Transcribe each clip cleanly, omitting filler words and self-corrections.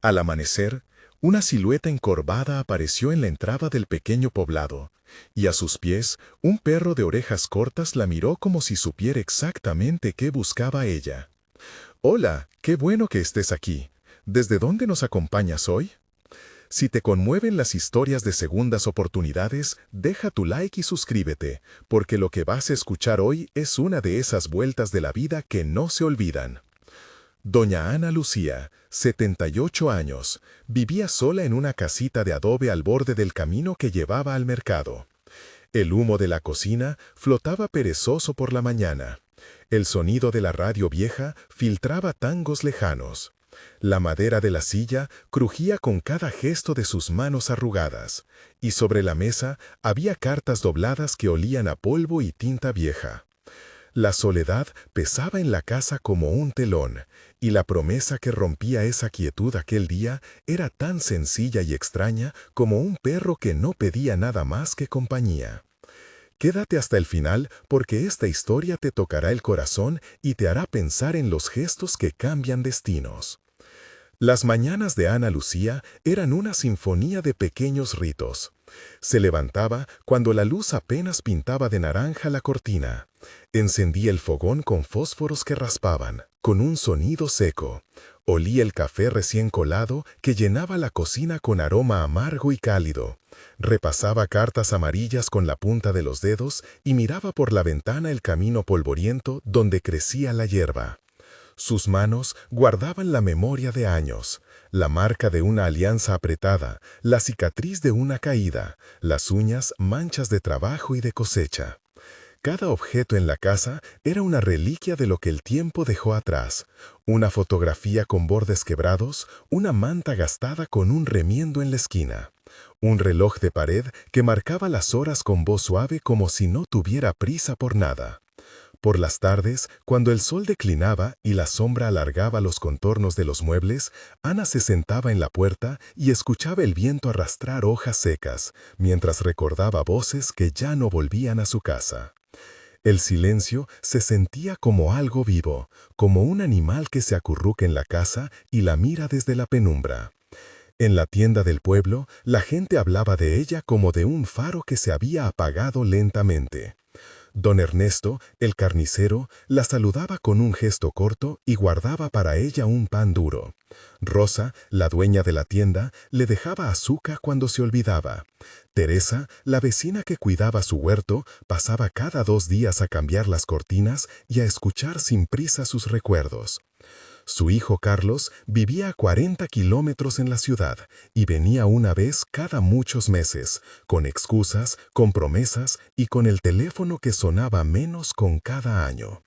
Al amanecer, una silueta encorvada apareció en la entrada del pequeño poblado, y a sus pies, un perro de orejas cortas la miró como si supiera exactamente qué buscaba ella. Hola, qué bueno que estés aquí. ¿Desde dónde nos acompañas hoy? Si te conmueven las historias de segundas oportunidades, deja tu like y suscríbete, porque lo que vas a escuchar hoy es una de esas vueltas de la vida que no se olvidan. Doña Ana Lucía, 78 años, vivía sola en una casita de adobe al borde del camino que llevaba al mercado. El humo de la cocina flotaba perezoso por la mañana. El sonido de la radio vieja filtraba tangos lejanos. La madera de la silla crujía con cada gesto de sus manos arrugadas, y sobre la mesa había cartas dobladas que olían a polvo y tinta vieja. La soledad pesaba en la casa como un telón, y la promesa que rompía esa quietud aquel día era tan sencilla y extraña como un perro que no pedía nada más que compañía. Quédate hasta el final porque esta historia te tocará el corazón y te hará pensar en los gestos que cambian destinos. Las mañanas de Ana Lucía eran una sinfonía de pequeños ritos. Se levantaba cuando la luz apenas pintaba de naranja la cortina. Encendía el fogón con fósforos que raspaban, con un sonido seco. Olía el café recién colado que llenaba la cocina con aroma amargo y cálido. Repasaba cartas amarillas con la punta de los dedos y miraba por la ventana el camino polvoriento donde crecía la hierba. Sus manos guardaban la memoria de años, la marca de una alianza apretada, la cicatriz de una caída, las uñas manchas de trabajo y de cosecha. Cada objeto en la casa era una reliquia de lo que el tiempo dejó atrás. Una fotografía con bordes quebrados, una manta gastada con un remiendo en la esquina. Un reloj de pared que marcaba las horas con voz suave como si no tuviera prisa por nada. Por las tardes, cuando el sol declinaba y la sombra alargaba los contornos de los muebles, Ana se sentaba en la puerta y escuchaba el viento arrastrar hojas secas, mientras recordaba voces que ya no volvían a su casa. El silencio se sentía como algo vivo, como un animal que se acurruca en la casa y la mira desde la penumbra. En la tienda del pueblo, la gente hablaba de ella como de un faro que se había apagado lentamente. Don Ernesto, el carnicero, la saludaba con un gesto corto y guardaba para ella un pan duro. Rosa, la dueña de la tienda, le dejaba azúcar cuando se olvidaba. Teresa, la vecina que cuidaba su huerto, pasaba cada 2 días a cambiar las cortinas y a escuchar sin prisa sus recuerdos. Su hijo Carlos vivía a 40 kilómetros en la ciudad y venía una vez cada muchos meses, con excusas, con promesas y con el teléfono que sonaba menos con cada año.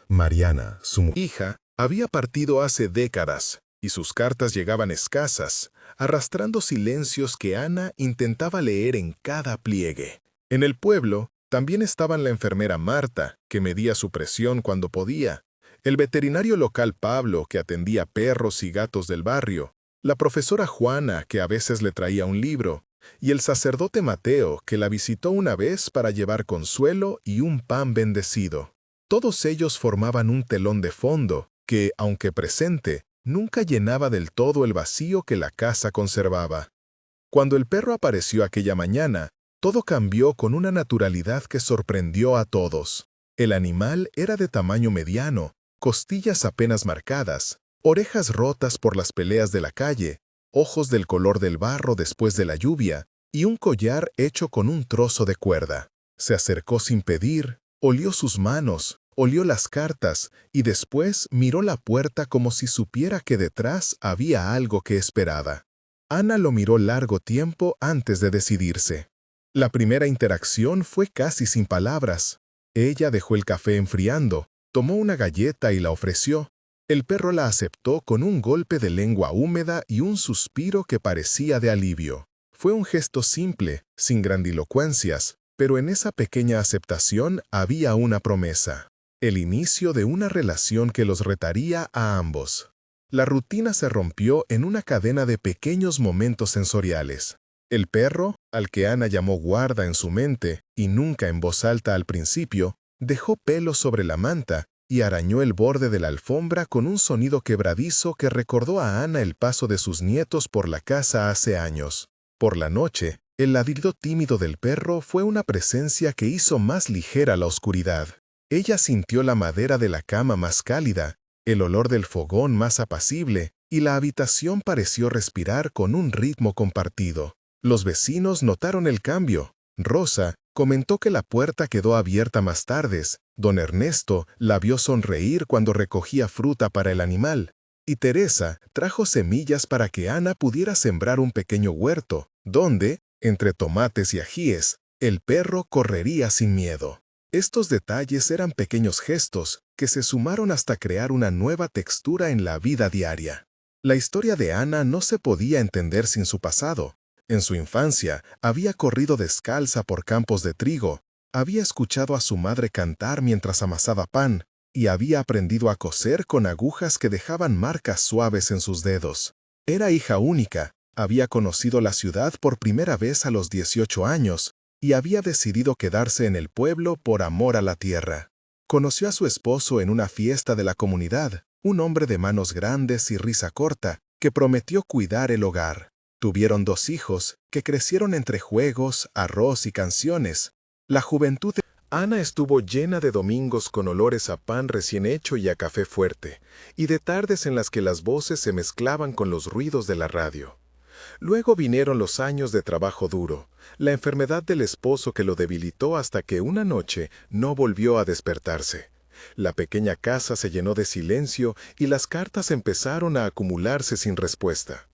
Mariana, su hija, había partido hace décadas y sus cartas llegaban escasas, arrastrando silencios que Ana intentaba leer en cada pliegue. En el pueblo también estaban la enfermera Marta, que medía su presión cuando podía, el veterinario local Pablo, que atendía perros y gatos del barrio, la profesora Juana, que a veces le traía un libro, y el sacerdote Mateo, que la visitó una vez para llevar consuelo y un pan bendecido. Todos ellos formaban un telón de fondo que, aunque presente, nunca llenaba del todo el vacío que la casa conservaba. Cuando el perro apareció aquella mañana, todo cambió con una naturalidad que sorprendió a todos. El animal era de tamaño mediano, costillas apenas marcadas, orejas rotas por las peleas de la calle, ojos del color del barro después de la lluvia y un collar hecho con un trozo de cuerda. Se acercó sin pedir, olió sus manos, olió las cartas y después miró la puerta como si supiera que detrás había algo que esperaba. Ana lo miró largo tiempo antes de decidirse. La primera interacción fue casi sin palabras. Ella dejó el café enfriando, tomó una galleta y la ofreció. El perro la aceptó con un golpe de lengua húmeda y un suspiro que parecía de alivio. Fue un gesto simple, sin grandilocuencias, pero en esa pequeña aceptación había una promesa. El inicio de una relación que los retaría a ambos. La rutina se rompió en una cadena de pequeños momentos sensoriales. El perro, al que Ana llamó guarda en su mente, y nunca en voz alta al principio, dejó pelo sobre la manta y arañó el borde de la alfombra con un sonido quebradizo que recordó a Ana el paso de sus nietos por la casa hace años. Por la noche, el ladrido tímido del perro fue una presencia que hizo más ligera la oscuridad. Ella sintió la madera de la cama más cálida, el olor del fogón más apacible, y la habitación pareció respirar con un ritmo compartido. Los vecinos notaron el cambio. Rosa comentó que la puerta quedó abierta más tardes, don Ernesto la vio sonreír cuando recogía fruta para el animal, y Teresa trajo semillas para que Ana pudiera sembrar un pequeño huerto, donde, entre tomates y ajíes, el perro correría sin miedo. Estos detalles eran pequeños gestos que se sumaron hasta crear una nueva textura en la vida diaria. La historia de Ana no se podía entender sin su pasado. En su infancia, había corrido descalza por campos de trigo, había escuchado a su madre cantar mientras amasaba pan, y había aprendido a coser con agujas que dejaban marcas suaves en sus dedos. Era hija única, había conocido la ciudad por primera vez a los 18 años, y había decidido quedarse en el pueblo por amor a la tierra. Conoció a su esposo en una fiesta de la comunidad, un hombre de manos grandes y risa corta, que prometió cuidar el hogar. Tuvieron 2 hijos, que crecieron entre juegos, arroz y canciones. La juventud de Ana estuvo llena de domingos con olores a pan recién hecho y a café fuerte, y de tardes en las que las voces se mezclaban con los ruidos de la radio. Luego vinieron los años de trabajo duro, la enfermedad del esposo que lo debilitó hasta que una noche no volvió a despertarse. La pequeña casa se llenó de silencio y las cartas empezaron a acumularse sin respuesta.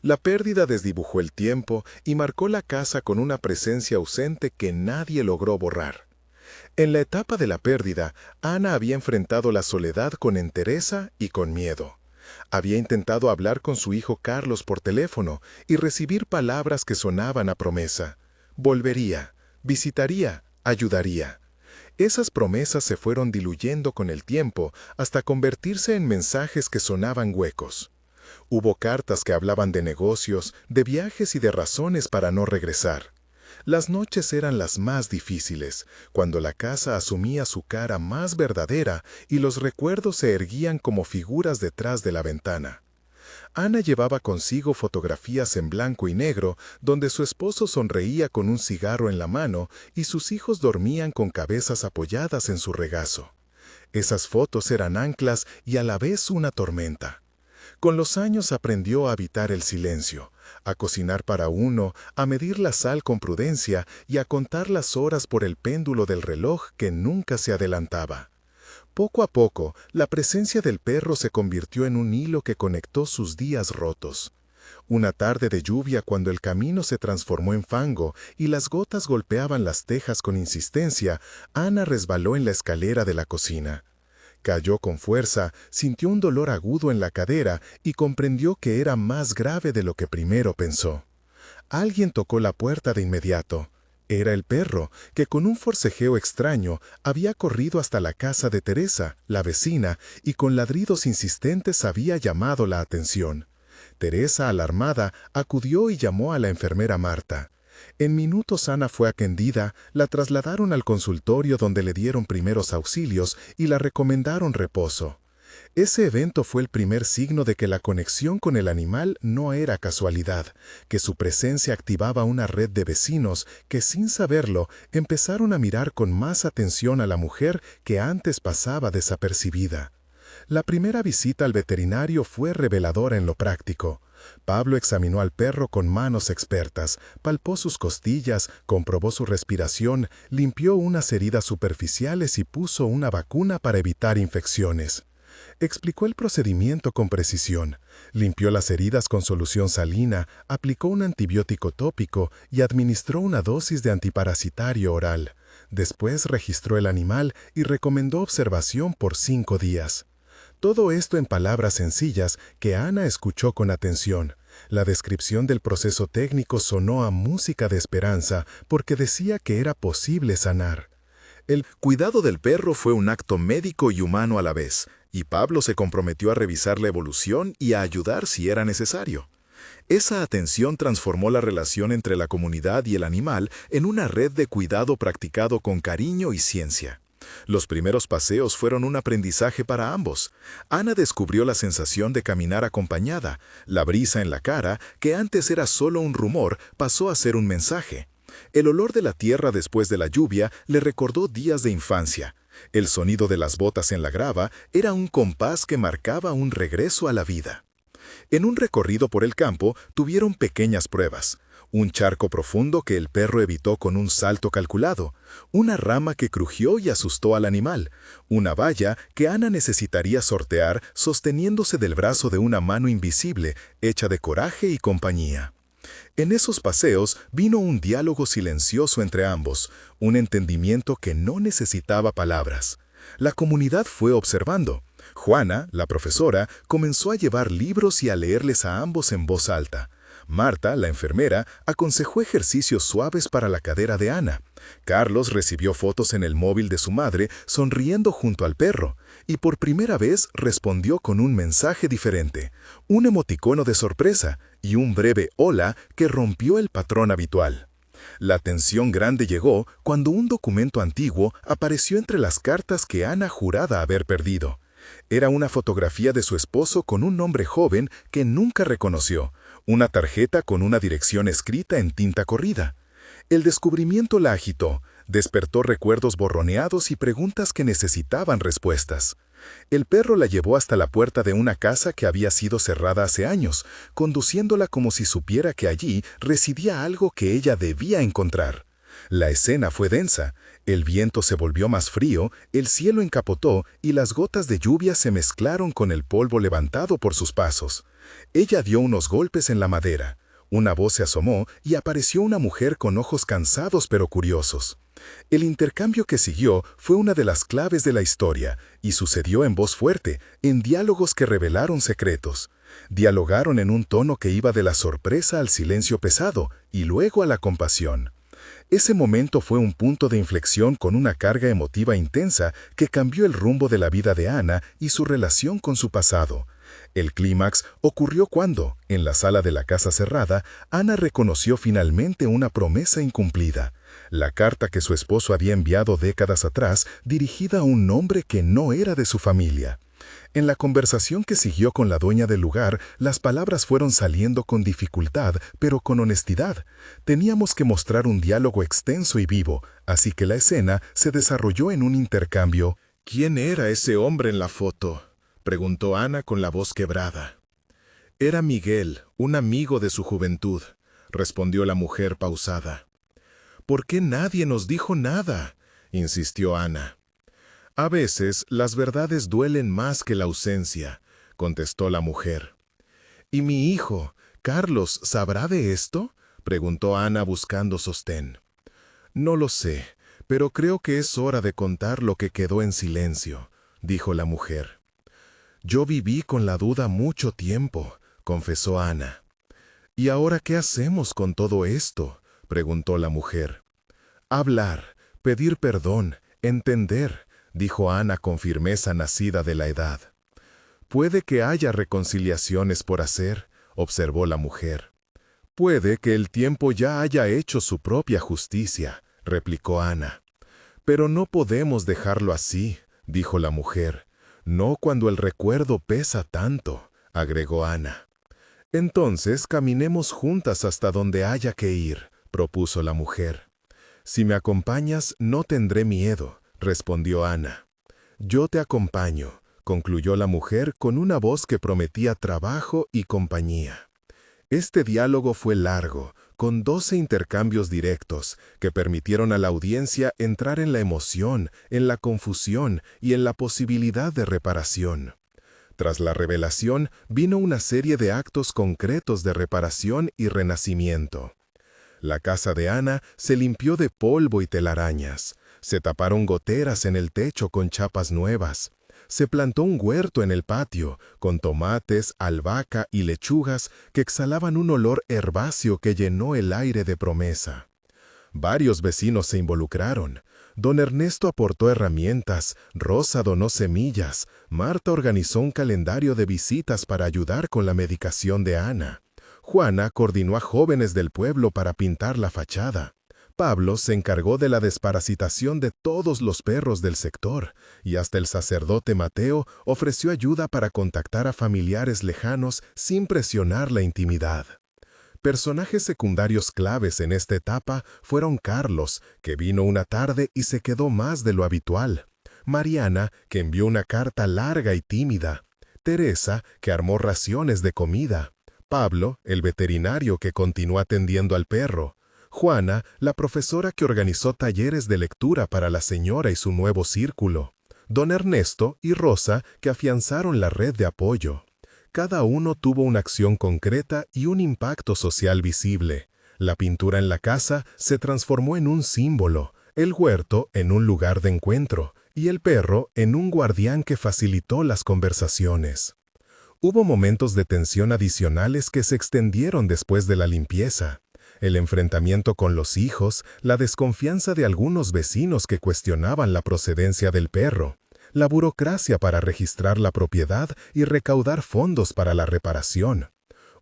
La pérdida desdibujó el tiempo y marcó la casa con una presencia ausente que nadie logró borrar. En la etapa de la pérdida, Ana había enfrentado la soledad con entereza y con miedo. Había intentado hablar con su hijo Carlos por teléfono y recibir palabras que sonaban a promesa. Volvería, visitaría, ayudaría. Esas promesas se fueron diluyendo con el tiempo hasta convertirse en mensajes que sonaban huecos. Hubo cartas que hablaban de negocios, de viajes y de razones para no regresar. Las noches eran las más difíciles, cuando la casa asumía su cara más verdadera y los recuerdos se erguían como figuras detrás de la ventana. Ana llevaba consigo fotografías en blanco y negro, donde su esposo sonreía con un cigarro en la mano y sus hijos dormían con cabezas apoyadas en su regazo. Esas fotos eran anclas y a la vez una tormenta. Con los años aprendió a habitar el silencio, a cocinar para uno, a medir la sal con prudencia y a contar las horas por el péndulo del reloj que nunca se adelantaba. Poco a poco, la presencia del perro se convirtió en un hilo que conectó sus días rotos. Una tarde de lluvia cuando el camino se transformó en fango y las gotas golpeaban las tejas con insistencia, Ana resbaló en la escalera de la cocina. Cayó con fuerza, sintió un dolor agudo en la cadera y comprendió que era más grave de lo que primero pensó. Alguien tocó la puerta de inmediato. Era el perro, que con un forcejeo extraño había corrido hasta la casa de Teresa, la vecina, y con ladridos insistentes había llamado la atención. Teresa, alarmada, acudió y llamó a la enfermera Marta. En minutos Ana fue atendida, la trasladaron al consultorio donde le dieron primeros auxilios y la recomendaron reposo. Ese evento fue el primer signo de que la conexión con el animal no era casualidad, que su presencia activaba una red de vecinos que, sin saberlo, empezaron a mirar con más atención a la mujer que antes pasaba desapercibida. La primera visita al veterinario fue reveladora en lo práctico. Pablo examinó al perro con manos expertas, palpó sus costillas, comprobó su respiración, limpió unas heridas superficiales y puso una vacuna para evitar infecciones. Explicó el procedimiento con precisión. Limpió las heridas con solución salina, aplicó un antibiótico tópico y administró una dosis de antiparasitario oral. Después registró el animal y recomendó observación por 5 días. Todo esto en palabras sencillas que Ana escuchó con atención. La descripción del proceso técnico sonó a música de esperanza porque decía que era posible sanar. El cuidado del perro fue un acto médico y humano a la vez, y Pablo se comprometió a revisar la evolución y a ayudar si era necesario. Esa atención transformó la relación entre la comunidad y el animal en una red de cuidado practicado con cariño y ciencia. Los primeros paseos fueron un aprendizaje para ambos. Ana descubrió la sensación de caminar acompañada. La brisa en la cara, que antes era solo un rumor, pasó a ser un mensaje. El olor de la tierra después de la lluvia le recordó días de infancia. El sonido de las botas en la grava era un compás que marcaba un regreso a la vida. En un recorrido por el campo tuvieron pequeñas pruebas. Un charco profundo que el perro evitó con un salto calculado, una rama que crujió y asustó al animal, una valla que Ana necesitaría sortear sosteniéndose del brazo de una mano invisible, hecha de coraje y compañía. En esos paseos vino un diálogo silencioso entre ambos, un entendimiento que no necesitaba palabras. La comunidad fue observando. Juana, la profesora, comenzó a llevar libros y a leerles a ambos en voz alta. Marta, la enfermera, aconsejó ejercicios suaves para la cadera de Ana. Carlos recibió fotos en el móvil de su madre sonriendo junto al perro, y por primera vez respondió con un mensaje diferente, un emoticono de sorpresa y un breve hola que rompió el patrón habitual. La tensión grande llegó cuando un documento antiguo apareció entre las cartas que Ana juraba haber perdido. Era una fotografía de su esposo con un nombre joven que nunca reconoció, una tarjeta con una dirección escrita en tinta corrida. El descubrimiento la agitó, despertó recuerdos borroneados y preguntas que necesitaban respuestas. El perro la llevó hasta la puerta de una casa que había sido cerrada hace años, conduciéndola como si supiera que allí residía algo que ella debía encontrar. La escena fue densa, el viento se volvió más frío, el cielo encapotó y las gotas de lluvia se mezclaron con el polvo levantado por sus pasos. Ella dio unos golpes en la madera. Una voz se asomó y apareció una mujer con ojos cansados pero curiosos. El intercambio que siguió fue una de las claves de la historia y sucedió en voz fuerte, en diálogos que revelaron secretos. Dialogaron en un tono que iba de la sorpresa al silencio pesado y luego a la compasión. Ese momento fue un punto de inflexión con una carga emotiva intensa que cambió el rumbo de la vida de Ana y su relación con su pasado. El clímax ocurrió cuando, en la sala de la casa cerrada, Ana reconoció finalmente una promesa incumplida. La carta que su esposo había enviado décadas atrás, dirigida a un hombre que no era de su familia. En la conversación que siguió con la dueña del lugar, las palabras fueron saliendo con dificultad, pero con honestidad. Teníamos que mostrar un diálogo extenso y vivo, así que la escena se desarrolló en un intercambio. ¿Quién era ese hombre en la foto?, preguntó Ana con la voz quebrada. Era Miguel, un amigo de su juventud, respondió la mujer pausada. ¿Por qué nadie nos dijo nada?, insistió Ana. A veces las verdades duelen más que la ausencia, contestó la mujer. ¿Y mi hijo, Carlos, sabrá de esto?, preguntó Ana buscando sostén. No lo sé, pero creo que es hora de contar lo que quedó en silencio, dijo la mujer. Yo viví con la duda mucho tiempo, confesó Ana. ¿Y ahora qué hacemos con todo esto?, preguntó la mujer. Hablar, pedir perdón, entender, dijo Ana con firmeza nacida de la edad. Puede que haya reconciliaciones por hacer, observó la mujer. Puede que el tiempo ya haya hecho su propia justicia, replicó Ana. Pero no podemos dejarlo así, dijo la mujer. No cuando el recuerdo pesa tanto, agregó Ana. Entonces caminemos juntas hasta donde haya que ir, propuso la mujer. Si me acompañas, no tendré miedo, respondió Ana. Yo te acompaño, concluyó la mujer con una voz que prometía trabajo y compañía. Este diálogo fue largo, con 12 intercambios directos, que permitieron a la audiencia entrar en la emoción, en la confusión y en la posibilidad de reparación. Tras la revelación, vino una serie de actos concretos de reparación y renacimiento. La casa de Ana se limpió de polvo y telarañas. Se taparon goteras en el techo con chapas nuevas. Se plantó un huerto en el patio, con tomates, albahaca y lechugas que exhalaban un olor herbáceo que llenó el aire de promesa. Varios vecinos se involucraron. Don Ernesto aportó herramientas, Rosa donó semillas, Marta organizó un calendario de visitas para ayudar con la medicación de Ana. Juana coordinó a jóvenes del pueblo para pintar la fachada. Pablo se encargó de la desparasitación de todos los perros del sector, y hasta el sacerdote Mateo ofreció ayuda para contactar a familiares lejanos sin presionar la intimidad. Personajes secundarios claves en esta etapa fueron Carlos, que vino una tarde y se quedó más de lo habitual; Mariana, que envió una carta larga y tímida; Teresa, que armó raciones de comida; Pablo, el veterinario que continuó atendiendo al perro; Juana, la profesora que organizó talleres de lectura para la señora y su nuevo círculo; don Ernesto y Rosa, que afianzaron la red de apoyo. Cada uno tuvo una acción concreta y un impacto social visible. La pintura en la casa se transformó en un símbolo, el huerto en un lugar de encuentro, y el perro en un guardián que facilitó las conversaciones. Hubo momentos de tensión adicionales que se extendieron después de la limpieza. El enfrentamiento con los hijos, la desconfianza de algunos vecinos que cuestionaban la procedencia del perro, la burocracia para registrar la propiedad y recaudar fondos para la reparación.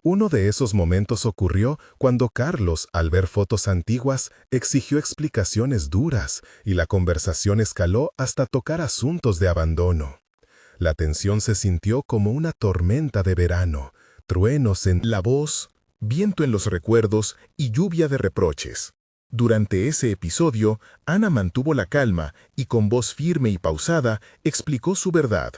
Uno de esos momentos ocurrió cuando Carlos, al ver fotos antiguas, exigió explicaciones duras y la conversación escaló hasta tocar asuntos de abandono. La tensión se sintió como una tormenta de verano, truenos en la voz, viento en los recuerdos y lluvia de reproches. Durante ese episodio, Ana mantuvo la calma y con voz firme y pausada explicó su verdad.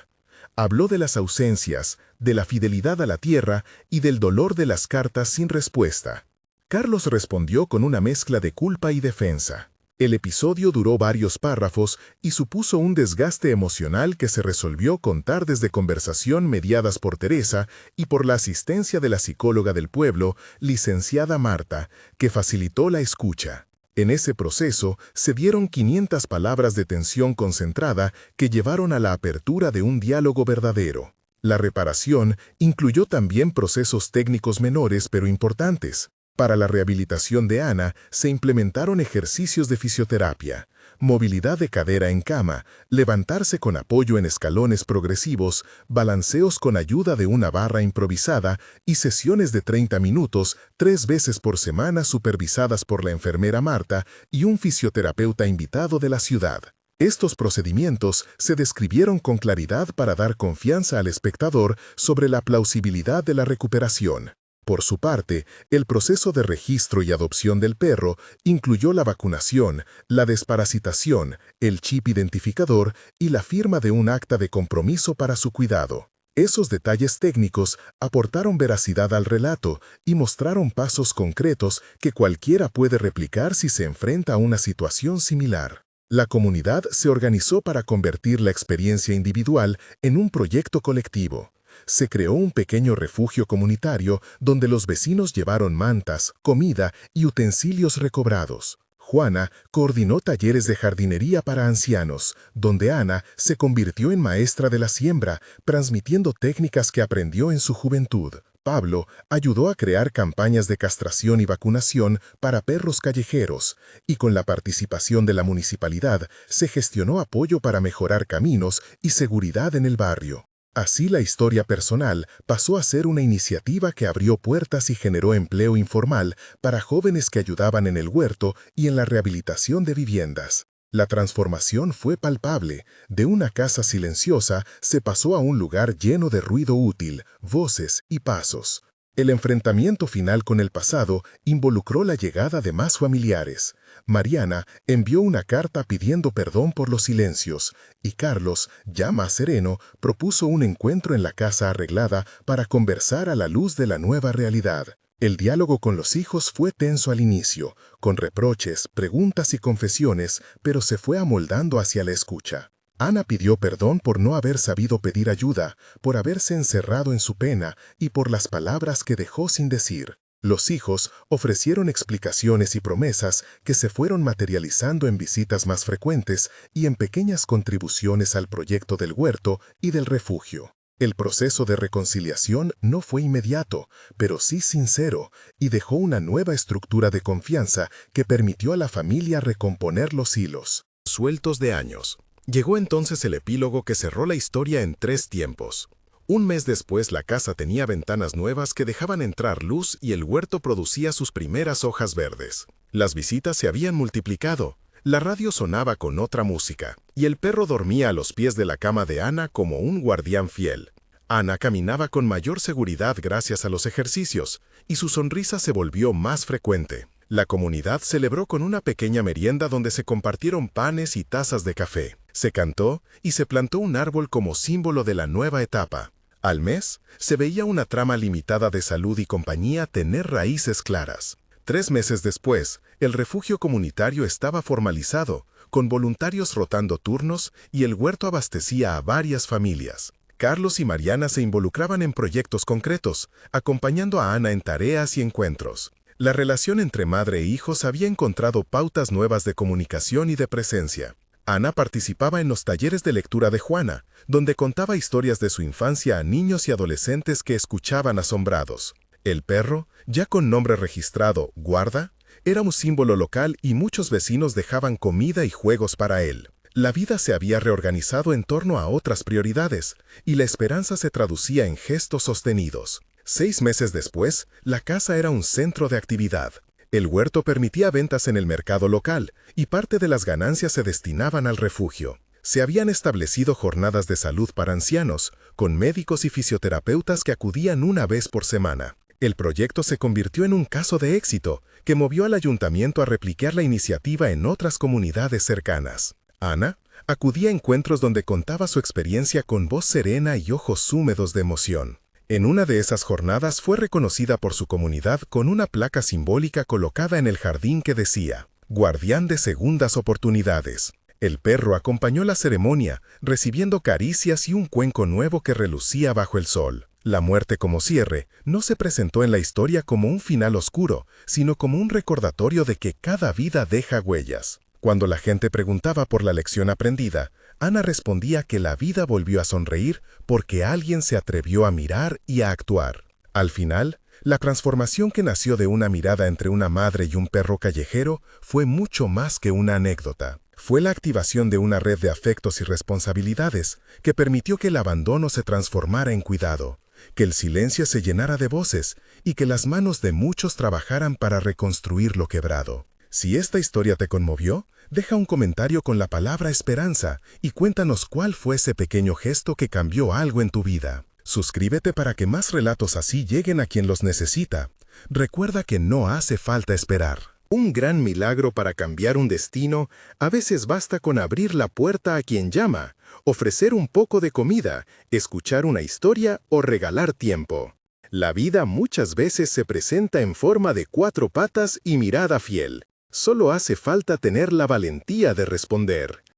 Habló de las ausencias, de la fidelidad a la tierra y del dolor de las cartas sin respuesta. Carlos respondió con una mezcla de culpa y defensa. El episodio duró varios párrafos y supuso un desgaste emocional que se resolvió con tardes de conversación mediadas por Teresa y por la asistencia de la psicóloga del pueblo, licenciada Marta, que facilitó la escucha. En ese proceso se dieron 500 palabras de tensión concentrada que llevaron a la apertura de un diálogo verdadero. La reparación incluyó también procesos técnicos menores pero importantes. Para la rehabilitación de Ana se implementaron ejercicios de fisioterapia, movilidad de cadera en cama, levantarse con apoyo en escalones progresivos, balanceos con ayuda de una barra improvisada y sesiones de 30 minutos 3 veces por semana supervisadas por la enfermera Marta y un fisioterapeuta invitado de la ciudad. Estos procedimientos se describieron con claridad para dar confianza al espectador sobre la plausibilidad de la recuperación. Por su parte, el proceso de registro y adopción del perro incluyó la vacunación, la desparasitación, el chip identificador y la firma de un acta de compromiso para su cuidado. Esos detalles técnicos aportaron veracidad al relato y mostraron pasos concretos que cualquiera puede replicar si se enfrenta a una situación similar. La comunidad se organizó para convertir la experiencia individual en un proyecto colectivo. Se creó un pequeño refugio comunitario donde los vecinos llevaron mantas, comida y utensilios recobrados. Juana coordinó talleres de jardinería para ancianos, donde Ana se convirtió en maestra de la siembra, transmitiendo técnicas que aprendió en su juventud. Pablo ayudó a crear campañas de castración y vacunación para perros callejeros, y con la participación de la municipalidad se gestionó apoyo para mejorar caminos y seguridad en el barrio. Así la historia personal pasó a ser una iniciativa que abrió puertas y generó empleo informal para jóvenes que ayudaban en el huerto y en la rehabilitación de viviendas. La transformación fue palpable. De una casa silenciosa se pasó a un lugar lleno de ruido útil, voces y pasos. El enfrentamiento final con el pasado involucró la llegada de más familiares. Mariana envió una carta pidiendo perdón por los silencios, y Carlos, ya más sereno, propuso un encuentro en la casa arreglada para conversar a la luz de la nueva realidad. El diálogo con los hijos fue tenso al inicio, con reproches, preguntas y confesiones, pero se fue amoldando hacia la escucha. Ana pidió perdón por no haber sabido pedir ayuda, por haberse encerrado en su pena y por las palabras que dejó sin decir. Los hijos ofrecieron explicaciones y promesas que se fueron materializando en visitas más frecuentes y en pequeñas contribuciones al proyecto del huerto y del refugio. El proceso de reconciliación no fue inmediato, pero sí sincero, y dejó una nueva estructura de confianza que permitió a la familia recomponer los hilos sueltos de años. Llegó entonces el epílogo que cerró la historia en 3 tiempos. Un mes después la casa tenía ventanas nuevas que dejaban entrar luz y el huerto producía sus primeras hojas verdes. Las visitas se habían multiplicado. La radio sonaba con otra música, y el perro dormía a los pies de la cama de Ana como un guardián fiel. Ana caminaba con mayor seguridad gracias a los ejercicios, y su sonrisa se volvió más frecuente. La comunidad celebró con una pequeña merienda donde se compartieron panes y tazas de café. Se cantó y se plantó un árbol como símbolo de la nueva etapa. Al mes, se veía una trama limitada de salud y compañía tener raíces claras. 3 meses después, el refugio comunitario estaba formalizado, con voluntarios rotando turnos y el huerto abastecía a varias familias. Carlos y Mariana se involucraban en proyectos concretos, acompañando a Ana en tareas y encuentros. La relación entre madre e hijos había encontrado pautas nuevas de comunicación y de presencia. Ana participaba en los talleres de lectura de Juana, donde contaba historias de su infancia a niños y adolescentes que escuchaban asombrados. El perro, ya con nombre registrado Guarda, era un símbolo local y muchos vecinos dejaban comida y juegos para él. La vida se había reorganizado en torno a otras prioridades, y la esperanza se traducía en gestos sostenidos. 6 meses después, la casa era un centro de actividad. El huerto permitía ventas en el mercado local, y parte de las ganancias se destinaban al refugio. Se habían establecido jornadas de salud para ancianos, con médicos y fisioterapeutas que acudían una vez por semana. El proyecto se convirtió en un caso de éxito, que movió al ayuntamiento a replicar la iniciativa en otras comunidades cercanas. Ana acudía a encuentros donde contaba su experiencia con voz serena y ojos húmedos de emoción. En una de esas jornadas fue reconocida por su comunidad con una placa simbólica colocada en el jardín que decía, «Guardián de segundas oportunidades». El perro acompañó la ceremonia, recibiendo caricias y un cuenco nuevo que relucía bajo el sol. La muerte como cierre no se presentó en la historia como un final oscuro, sino como un recordatorio de que cada vida deja huellas. Cuando la gente preguntaba por la lección aprendida, Ana respondía que la vida volvió a sonreír porque alguien se atrevió a mirar y a actuar. Al final, la transformación que nació de una mirada entre una madre y un perro callejero fue mucho más que una anécdota. Fue la activación de una red de afectos y responsabilidades que permitió que el abandono se transformara en cuidado, que el silencio se llenara de voces y que las manos de muchos trabajaran para reconstruir lo quebrado. Si esta historia te conmovió, deja un comentario con la palabra esperanza y cuéntanos cuál fue ese pequeño gesto que cambió algo en tu vida. Suscríbete para que más relatos así lleguen a quien los necesita. Recuerda que no hace falta esperar. Un gran milagro para cambiar un destino, a veces basta con abrir la puerta a quien llama, ofrecer un poco de comida, escuchar una historia o regalar tiempo. La vida muchas veces se presenta en forma de 4 patas y mirada fiel. Solo hace falta tener la valentía de responder.